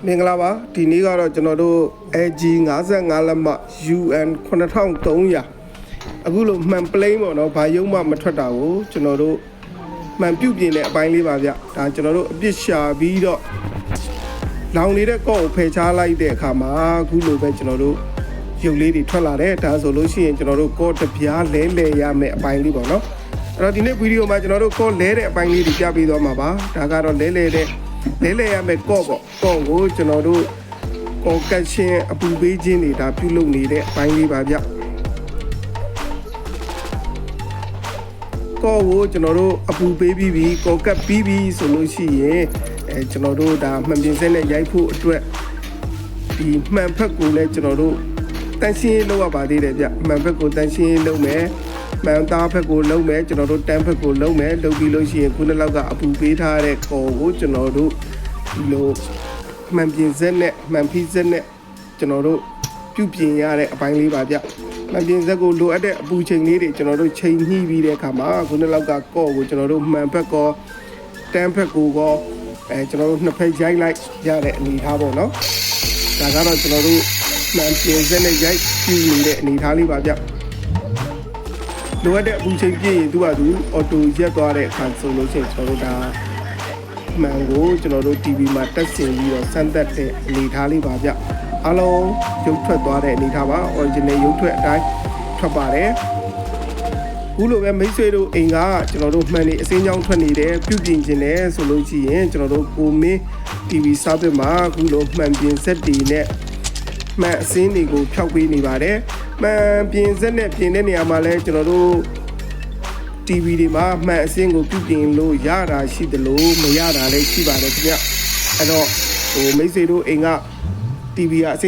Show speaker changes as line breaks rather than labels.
မင်္ဂလာပါဒီနေ့ကတော့ကျွန်တော်တို့ AG 55လက်မှ UN 9300အခုလိုမှန်ပလိန်းပေါ့နော်ဘာရုံမှမထွက်တာကိုကျွန်တော်တို့မှန်ပြုတ်ပြင်းတဲ့အပိုင်းလေးပါဗျဒါကျွန်တော်တို့အပြစ်ရှာပြီးတော့လောင်နေတဲ့ကော့ကိုဖယ်ရှားလိုက်တဲ့အခါမှာအခုလိုပဲကျွန်တော်တို့ရုပ်လေးတွေထွက်လာတယ်ဒါဆိုလို့ရှိရင်ကျွန်တော်တို့ကော့တပြားလဲလဲရမယ်အပိုင်းလေးပေါ့နော်အဲ့တော့ဒီနေ့ဗီဒီယိုမှာကျွန်တော်တို့ကော့လဲတဲ့အပိုင်းလေးတွေပြပေးသွားမှာပါဒါကတော့လဲလဲရမယ်ကော့ပေါ့ကော့ကိုကျွန်တော်တို့ကော့ကတ်ရှင်းအပူပေးခြင်းတွေဒါပြုလုပ်နေတဲ့အပိုင်းလေးပါဗျကော့ကိုကျွန်တော်တို့အပူပေးပြီးပြီကော့ကတ်ပြီးပြီဆိုလို့ရှိရင်ကျွန်တော်တို့ဒါမှန်ပြင်စက်နဲ့ရိုက်ဖို့အတွက်ဒီမှန်ဖက်ကိုလည်းကျွန်တော်တို့တန်ရှင်းလုပ်ရပါသေးတယ်ဗျမှန်ဖက်ကိုတန်ရှင်းလုပ်မယ်မှန်သားဖက်ကိုလုပ်မယ်ကျွန်တော်တို့တန်းဖက်ကိုလုပ်မယ်လုပ်ပြီးလို့ရှိရင်ခုနှစ်လောက်ကအပူပေးထားတဲ့ကော်ကိုကျွန်တော်တို့ဒီလိုမှန်ပြင်စက်နဲ့မှန်ဖိစက်နဲ့ကျွန်တော်တို့ပြုပြင်ရတဲ့အပိုင်းလေးပါဗျမှန်ပြင်စက်ကိုလိုအပ်တဲ့အပူချိန်လေးတွေကျွန်တော်တို့ချိန်ညှိပြီးတဲ့အခါမှာခုနှစ်လောက်ကကော့ကိုကျွန်တော်တို့မှန်ဖက်ကောတန်းဖက်ကိုကောကျွန်တော်တို့နှစ်ဖက်ရိုက်လိုက်ရတဲ့အနေအထားပေါ့နော်ဒါကတော့ကျွန်တော်တို့မှန်ပြင်စက်နဲ့ရိုက်ပြုနေတဲ့အနေအထားလေးပါဗျလိုအပ်တဲ့အပူချိန်ပြည့်ရင်သူ့ဟာသူအော်တိုရက်သွားတဲ့အခါဆိုလို့ရှိရင်ကျွန်တော်တို့ဒါမှန်ကိုကျွန်တော်တို့ TV မှာတက်ဆင်ပြီးတော့စမ်းသပ်တဲ့အနေအထားလေးပါဗျအားလုံးရုပ်ထွက်သွားတဲ့အနေအထားပါ original ရုပ်ထွက်အတိုင်းထွက်ပါတယ်ခုလိုပဲမိတ်ဆွေတို့အိမ်ကကျွန်တော်တို့မှန်နေအစင်းကြောင်းထွက်နေတယ်ပြုပြင်ခြင်းနဲ့ဆိုလို့ရှိရင်ကျွန်တော်တို့ကိုမင်း TV စာသစ်မှာခုလိုမှန်ပြင်စက်တွေနဲ့မှန်အစင်းတွေကိုဖျောက်ပေးနေပါတယ်မှန်ပြင်စက်နဲ့ပြင်တဲ့နေရာမှာလဲကျွန်တော်တို့ TV တွေမှာမှန်အစင်းကိုပြုပြင်လို့ရတာရှိတယ်လို့မရတာလည်းရှိပါတယ်ခင်ဗျအဲ့တော့မိတ်ဆွေတို့အိမ်က TV ကအ